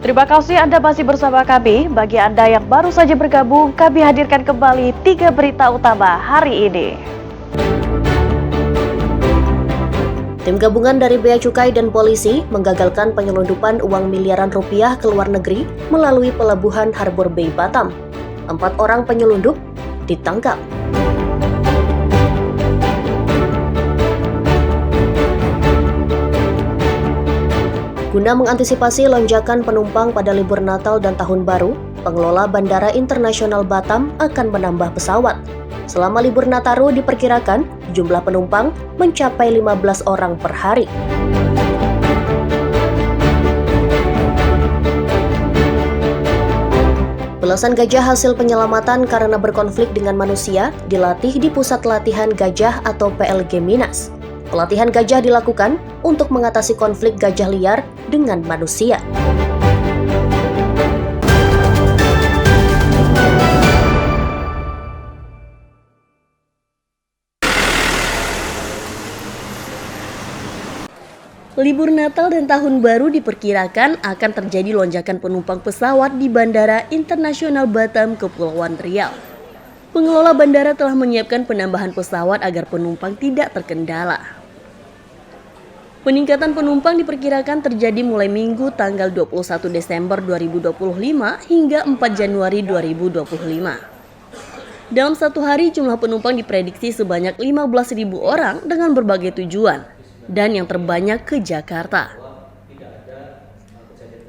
Terima kasih Anda masih bersama kami. Bagi Anda yang baru saja bergabung, kami hadirkan kembali 3 berita utama hari ini. Tim gabungan dari Bea Cukai dan Polisi menggagalkan penyelundupan uang miliaran rupiah ke luar negeri melalui pelabuhan Harbor Bay Batam. 4 orang penyelundup ditangkap. Guna mengantisipasi lonjakan penumpang pada libur Natal dan Tahun Baru, pengelola Bandara Internasional Batam akan menambah pesawat. Selama libur Nataru diperkirakan jumlah penumpang mencapai 15 orang per hari. Belasan gajah hasil penyelamatan karena berkonflik dengan manusia dilatih di Pusat Latihan Gajah atau PLG Minas. Pelatihan gajah dilakukan untuk mengatasi konflik gajah liar dengan manusia. Libur Natal dan Tahun Baru diperkirakan akan terjadi lonjakan penumpang pesawat di Bandara Internasional Batam, Kepulauan Riau. Pengelola bandara telah menyiapkan penambahan pesawat agar penumpang tidak terkendala. Peningkatan penumpang diperkirakan terjadi mulai Minggu tanggal 21 Desember 2025 hingga 4 Januari 2025. Dalam satu hari jumlah penumpang diprediksi sebanyak 15.000 orang dengan berbagai tujuan dan yang terbanyak ke Jakarta.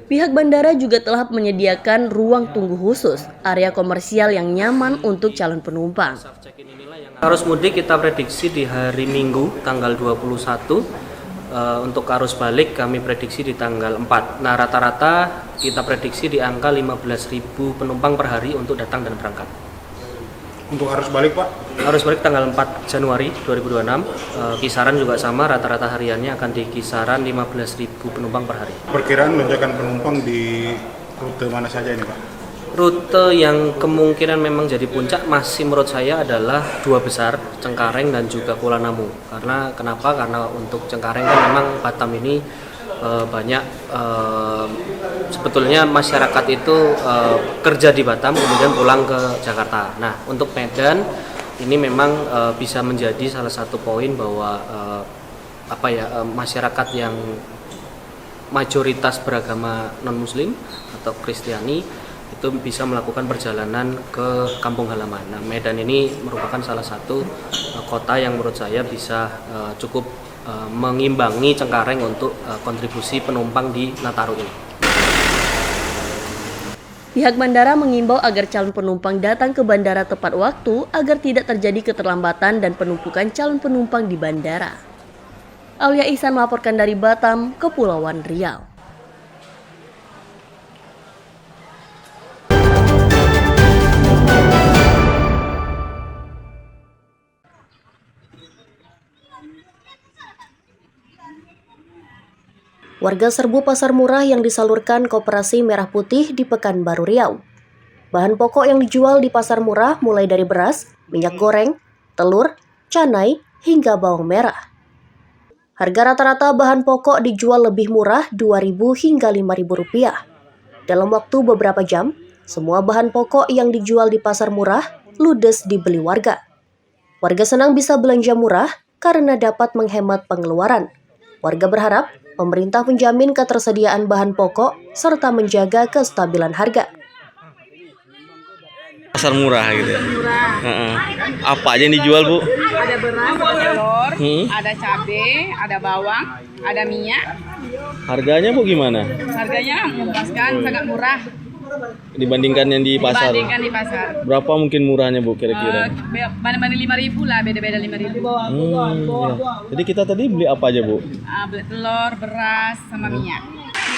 Pihak bandara juga telah menyediakan ruang tunggu khusus, area komersial yang nyaman untuk calon penumpang. Arus mudik kita prediksi di hari Minggu tanggal 21. Untuk arus balik kami prediksi di tanggal 4. Nah, rata-rata kita prediksi di angka 15.000 penumpang per hari untuk datang dan berangkat. Untuk arus balik, Pak? Arus balik tanggal 4 Januari 2026, kisaran juga sama, rata-rata hariannya akan di kisaran 15.000 penumpang per hari. Perkiraan lonjakan penumpang di rute mana saja ini, Pak? Rute yang kemungkinan memang jadi puncak masih menurut saya adalah 2 besar, Cengkareng dan juga Kuala Namu. Kenapa? Karena untuk Cengkareng kan memang Batam ini banyak sebetulnya masyarakat itu kerja di Batam kemudian pulang ke Jakarta. Nah, untuk Medan ini memang bisa menjadi salah satu poin bahwa masyarakat yang mayoritas beragama non-muslim atau Kristiani itu bisa melakukan perjalanan ke kampung halaman. Nah, Medan ini merupakan salah satu kota yang menurut saya bisa cukup mengimbangi Cengkareng untuk kontribusi penumpang di Nataru ini. Pihak bandara mengimbau agar calon penumpang datang ke bandara tepat waktu agar tidak terjadi keterlambatan dan penumpukan calon penumpang di bandara. Aulia Ihsan melaporkan dari Batam, Kepulauan Riau. Warga serbu pasar murah yang disalurkan Koperasi Merah Putih di Pekanbaru Riau. Bahan pokok yang dijual di pasar murah mulai dari beras, minyak goreng, telur, canai, hingga bawang merah. Harga rata-rata bahan pokok dijual lebih murah Rp2.000 hingga Rp5.000. Dalam waktu beberapa jam, semua bahan pokok yang dijual di pasar murah ludes dibeli warga. Warga senang bisa belanja murah karena dapat menghemat pengeluaran. Warga berharap pemerintah menjamin ketersediaan bahan pokok serta menjaga kestabilan harga. Pasar murah gitu ya? Apa aja yang dijual, Bu? Ada beras, ada telur, ada cabai, ada bawang, ada minyak. Harganya, Bu, gimana? Harganya memuaskan, sangat murah Dibandingkan yang di pasar? dibandingkan di pasar. Berapa mungkin murahnya, Bu, kira-kira? Mana-mana 5.000 lah, beda-beda 5.000. Ya. Jadi kita tadi beli apa aja, Bu? Beli telur, beras, sama minyak.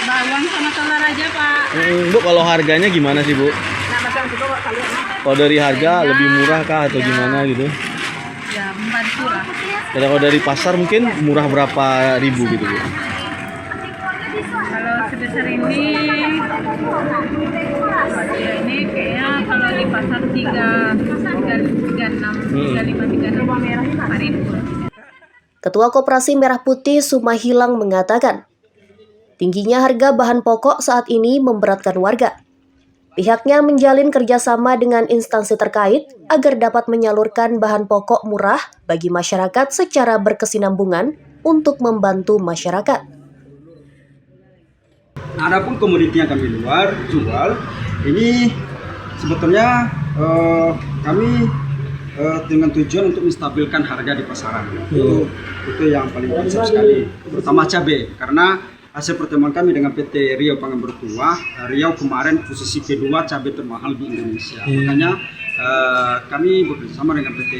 Bawang sama telur aja, Pak. Bu, kalau harganya gimana sih, Bu? Nah, macam itu kok kalian. Kalau dari harga lebih murah kah atau gimana gitu? Ya, membantu lah. Kalau dari pasar mungkin murah berapa ribu gitu, Bu? Kalau sebesar ini kayaknya kalau di pasar 3.536 Ketua Koperasi Merah Putih Sumahilang mengatakan, Tingginya harga bahan pokok saat ini memberatkan warga. Pihaknya menjalin kerjasama dengan instansi terkait agar dapat menyalurkan bahan pokok murah bagi masyarakat secara berkesinambungan untuk membantu masyarakat. Adapun komoditi yang kami jual, ini sebetulnya kami dengan tujuan untuk menstabilkan harga di pasaran. Itu yang paling prinsip sekali, terutama cabai, karena hasil pertemuan kami dengan PT Riau Pangan Bertuah, Riau kemarin posisi kedua cabai termahal di Indonesia. Makanya kami bekerjasama dengan PT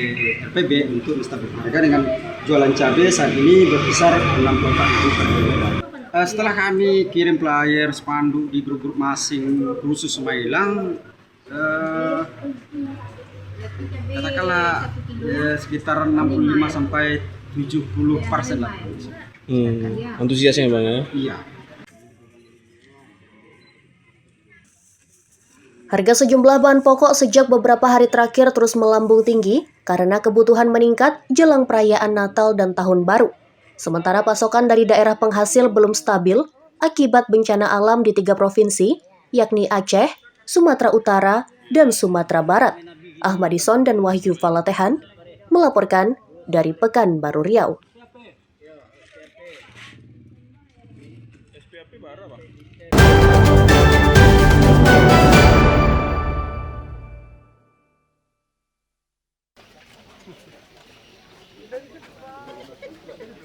RPB untuk menstabilkan harga dengan jualan cabai saat ini berkisar 64.000 per kilogram. Setelah kami kirim flyer, spanduk di grup-grup masing khusus Semailang, katakanlah sekitar 65-70% lah. Antusiasnya Bang ya? Iya. Harga sejumlah bahan pokok sejak beberapa hari terakhir terus melambung tinggi karena kebutuhan meningkat jelang perayaan Natal dan Tahun Baru. Sementara pasokan dari daerah penghasil belum stabil akibat bencana alam di 3 provinsi, yakni Aceh, Sumatera Utara, dan Sumatera Barat. Ahmad Ison dan Wahyu Falatehan melaporkan dari Pekanbaru Riau.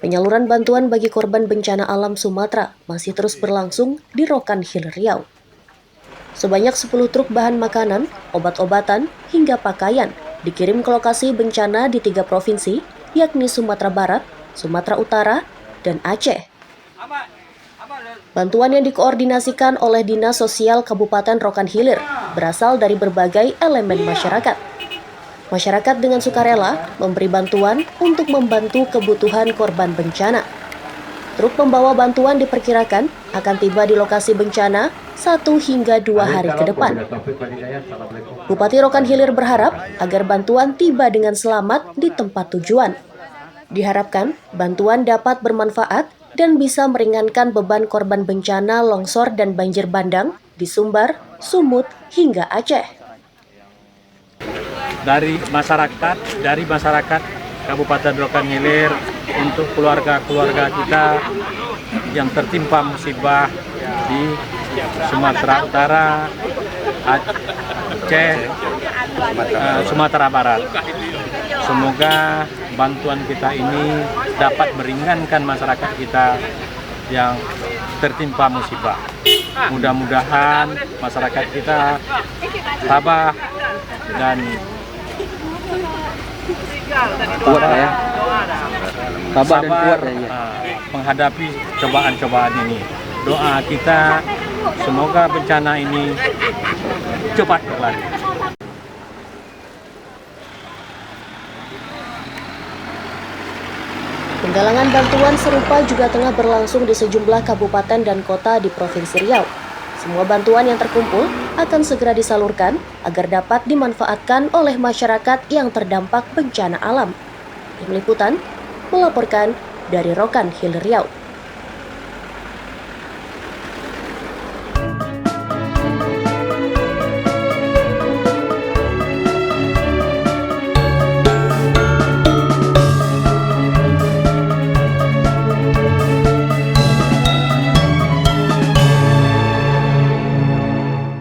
Penyaluran bantuan bagi korban bencana alam Sumatera masih terus berlangsung di Rokan Hill Riau. Sebanyak 10 truk bahan makanan, obat-obatan, hingga pakaian dikirim ke lokasi bencana di 3 provinsi, yakni Sumatera Barat, Sumatera Utara, dan Aceh. Bantuan yang dikoordinasikan oleh Dinas Sosial Kabupaten Rokan Hilir berasal dari berbagai elemen masyarakat. Masyarakat dengan sukarela memberi bantuan untuk membantu kebutuhan korban bencana. Truk pembawa bantuan diperkirakan akan tiba di lokasi bencana 1 hingga 2 hari ke depan. Bupati Rokan Hilir berharap agar bantuan tiba dengan selamat di tempat tujuan. Diharapkan bantuan dapat bermanfaat dan bisa meringankan beban korban bencana longsor dan banjir bandang di Sumbar, Sumut, hingga Aceh. Dari masyarakat Kabupaten Rokan Hilir untuk keluarga-keluarga kita yang tertimpa musibah di Sumatera Utara, Aceh, Sumatera Barat. Semoga bantuan kita ini dapat meringankan masyarakat kita yang tertimpa musibah. Mudah-mudahan masyarakat kita tabah dan kuat ya, sabar dan kuat ya, menghadapi cobaan-cobaan ini. Doa kita semoga bencana ini cepat berlalu. Penggalangan bantuan serupa juga tengah berlangsung di sejumlah kabupaten dan kota di Provinsi Riau. Semua bantuan yang terkumpul akan segera disalurkan agar dapat dimanfaatkan oleh masyarakat yang terdampak bencana alam. Tim Liputan melaporkan dari Rokan Hill Riau.